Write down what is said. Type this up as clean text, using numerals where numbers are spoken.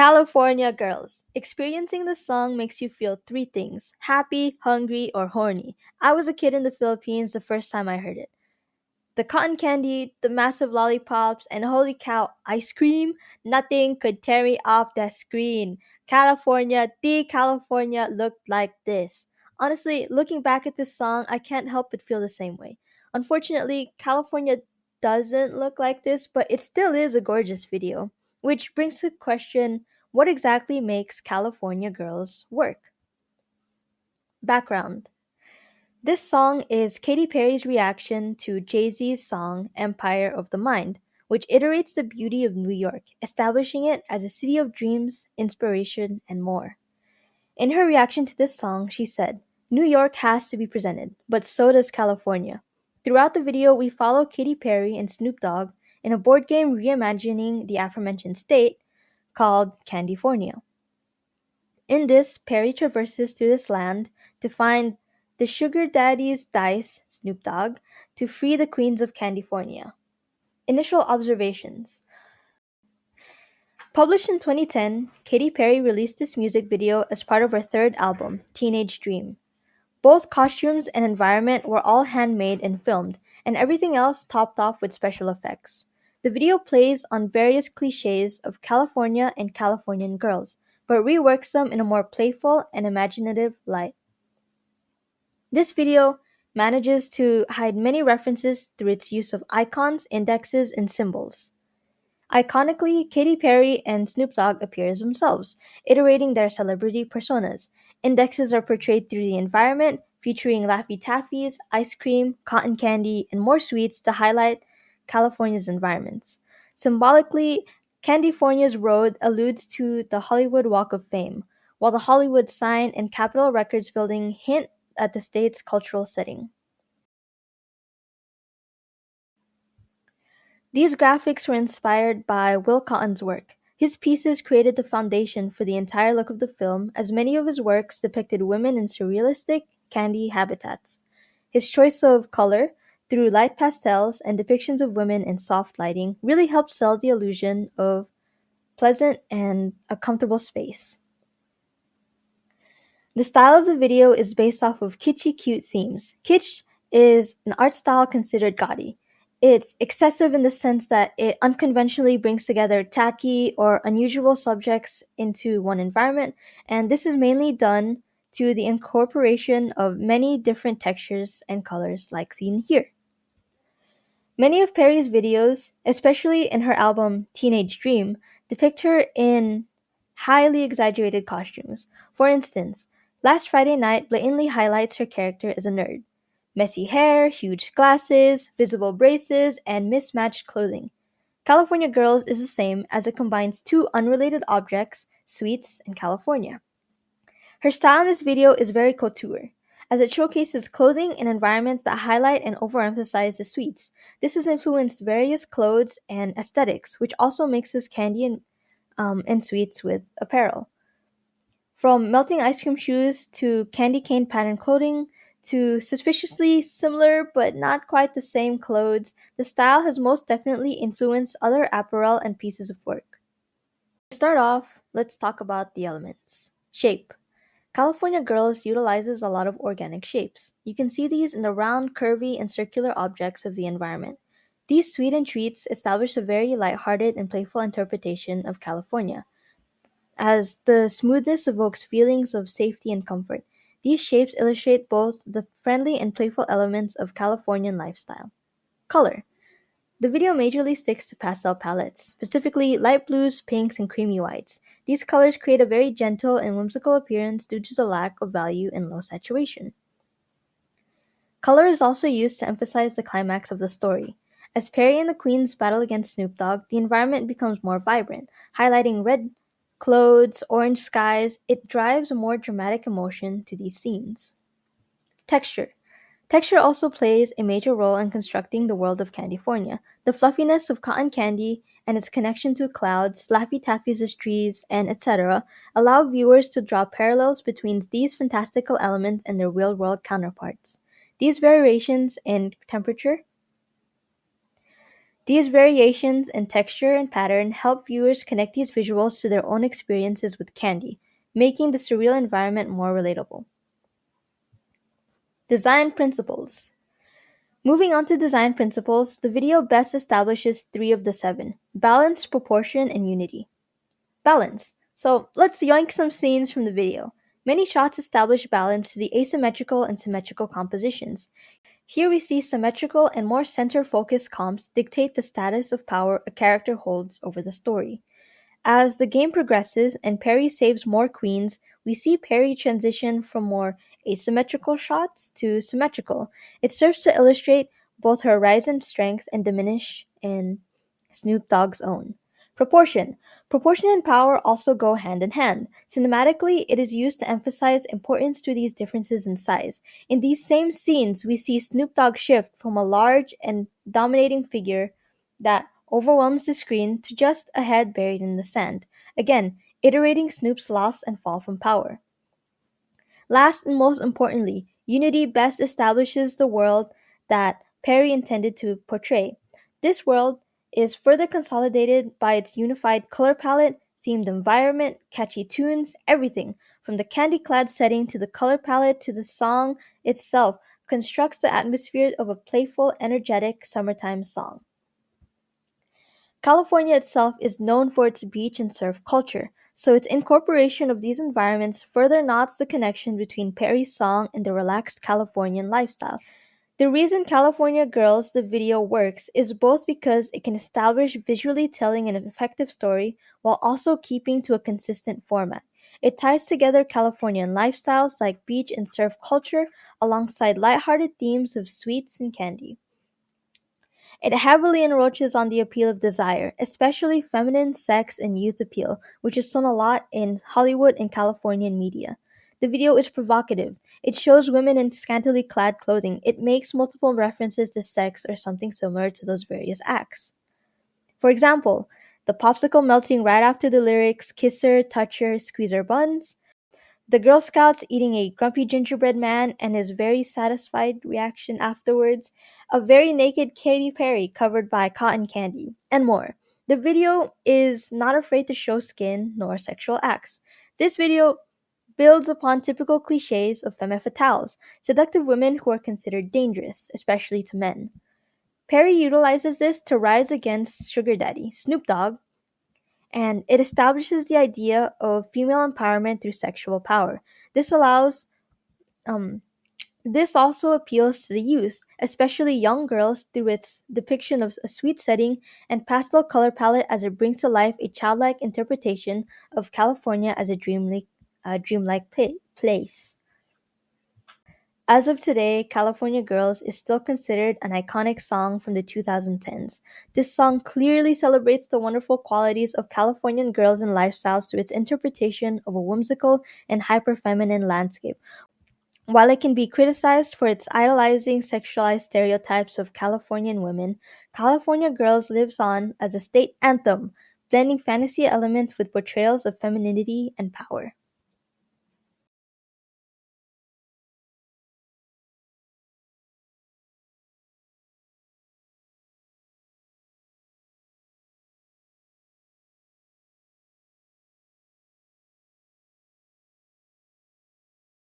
California Girls. Experiencing the song makes you feel three things: happy, hungry, or horny. I was a kid in the Philippines the first time I heard it. The cotton candy, the massive lollipops, and holy cow, ice cream? Nothing could tear me off that screen. California looked like this. Honestly, looking back at this song, I can't help but feel the same way. Unfortunately, California doesn't look like this, but it still is a gorgeous video. Which brings to question, what exactly makes California Girls work? Background. This song is Katy Perry's reaction to Jay Z's song Empire of the Mind, which iterates the beauty of New York, establishing it as a city of dreams, inspiration, and more. In her reaction to this song, she said, "New York has to be presented, but so does California." Throughout the video, we follow Katy Perry and Snoop Dogg in a board game reimagining the aforementioned state called Candyfornia. In this, Perry traverses through this land to find the Sugar Daddy's dice, Snoop Dogg, to free the queens of California. Initial observations. Published in 2010, Katy Perry released this music video as part of her third album, Teenage Dream. Both costumes and environment were all handmade and filmed, and everything else topped off with special effects. The video plays on various cliches of California and Californian girls, but reworks them in a more playful and imaginative light. This video manages to hide many references through its use of icons, indexes, and symbols. Iconically, Katy Perry and Snoop Dogg appear as themselves, iterating their celebrity personas. Indexes are portrayed through the environment, featuring Laffy Taffies, ice cream, cotton candy, and more sweets to highlight California's environments. Symbolically, California's road alludes to the Hollywood Walk of Fame, while the Hollywood sign and Capitol Records building hint at the state's cultural setting. These graphics were inspired by Will Cotton's work. His pieces created the foundation for the entire look of the film, as many of his works depicted women in surrealistic, candy habitats. His choice of color, through light pastels and depictions of women in soft lighting, really helped sell the illusion of pleasant and a comfortable space. The style of the video is based off of kitschy cute themes. Kitsch is an art style considered gaudy. It's excessive in the sense that it unconventionally brings together tacky or unusual subjects into one environment, and this is mainly done to the incorporation of many different textures and colors like seen here. Many of Perry's videos, especially in her album Teenage Dream, depict her in highly exaggerated costumes. For instance, Last Friday Night blatantly highlights her character as a nerd. Messy hair, huge glasses, visible braces, and mismatched clothing. California Girls is the same, as it combines two unrelated objects, sweets and California. Her style in this video is very couture, as it showcases clothing and environments that highlight and overemphasize the sweets. This has influenced various clothes and aesthetics, which also mixes candy and sweets with apparel. From melting ice cream shoes to candy cane pattern clothing to suspiciously similar but not quite the same clothes, the style has most definitely influenced other apparel and pieces of work. To start off, let's talk about the elements. Shape. California Girls utilizes a lot of organic shapes. You can see these in the round, curvy, and circular objects of the environment. These sweet and treats establish a very lighthearted and playful interpretation of California, as the smoothness evokes feelings of safety and comfort. These shapes illustrate both the friendly and playful elements of Californian lifestyle. Color. The video majorly sticks to pastel palettes, specifically light blues, pinks, and creamy whites. These colors create a very gentle and whimsical appearance due to the lack of value and low saturation. Color is also used to emphasize the climax of the story. As Perry and the Queens battle against Snoop Dogg, the environment becomes more vibrant, highlighting red clothes, orange skies. It drives a more dramatic emotion to these scenes. Texture. Texture also plays a major role in constructing the world of California. The fluffiness of cotton candy and its connection to clouds, Laffy Taffy's trees, and etc. allow viewers to draw parallels between these fantastical elements and their real-world counterparts. These variations in temperature, These variations in texture and pattern help viewers connect these visuals to their own experiences with candy, making the surreal environment more relatable. Design principles. Moving on to design principles, the video best establishes three of the seven: balance, proportion, and unity. Balance. So let's yoink some scenes from the video. Many shots establish balance through the asymmetrical and symmetrical compositions. Here we see symmetrical and more center focused comps dictate the status of power a character holds over the story. As the game progresses and Perry saves more queens, we see Perry transition from more asymmetrical shots to symmetrical. It serves to illustrate both her rise in strength and diminish in Snoop Dogg's own. Proportion. Proportion and power also go hand in hand. Cinematically, it is used to emphasize importance to these differences in size. In these same scenes, we see Snoop Dogg shift from a large and dominating figure that overwhelms the screen to just a head buried in the sand, again, iterating Snoop's loss and fall from power. Last and most importantly, Unity best establishes the world that Perry intended to portray. This world is further consolidated by its unified color palette, themed environment, catchy tunes, everything, from the candy clad setting to the color palette to the song itself, constructs the atmosphere of a playful, energetic summertime song. California itself is known for its beach and surf culture, so its incorporation of these environments further knots the connection between Perry's song and the relaxed Californian lifestyle. The reason California Girls the video works is both because it can establish visually telling an effective story while also keeping to a consistent format. It ties together Californian lifestyles like beach and surf culture alongside lighthearted themes of sweets and candy. It heavily enroaches on the appeal of desire, especially feminine, sex, and youth appeal, which is shown a lot in Hollywood and Californian media. The video is provocative. It shows women in scantily clad clothing. It makes multiple references to sex or something similar to those various acts. For example, the popsicle melting right after the lyrics kiss her, touch her, squeeze her buns, the Girl Scouts eating a grumpy gingerbread man and his very satisfied reaction afterwards, a very naked Katy Perry covered by cotton candy, and more. The video is not afraid to show skin nor sexual acts. This video builds upon typical cliches of femme fatales, seductive women who are considered dangerous, especially to men. Perry utilizes this to rise against Sugar Daddy, Snoop Dogg, and it establishes the idea of female empowerment through sexual power. This allows um, this also appeals to the youth, especially young girls, through its depiction of a sweet setting and pastel color palette as it brings to life a childlike interpretation of California as a dreamlike place. As of today, California Girls is still considered an iconic song from the 2010s. This song clearly celebrates the wonderful qualities of Californian girls and lifestyles through its interpretation of a whimsical and hyper-feminine landscape. While it can be criticized for its idolizing sexualized stereotypes of Californian women, California Girls lives on as a state anthem, blending fantasy elements with portrayals of femininity and power.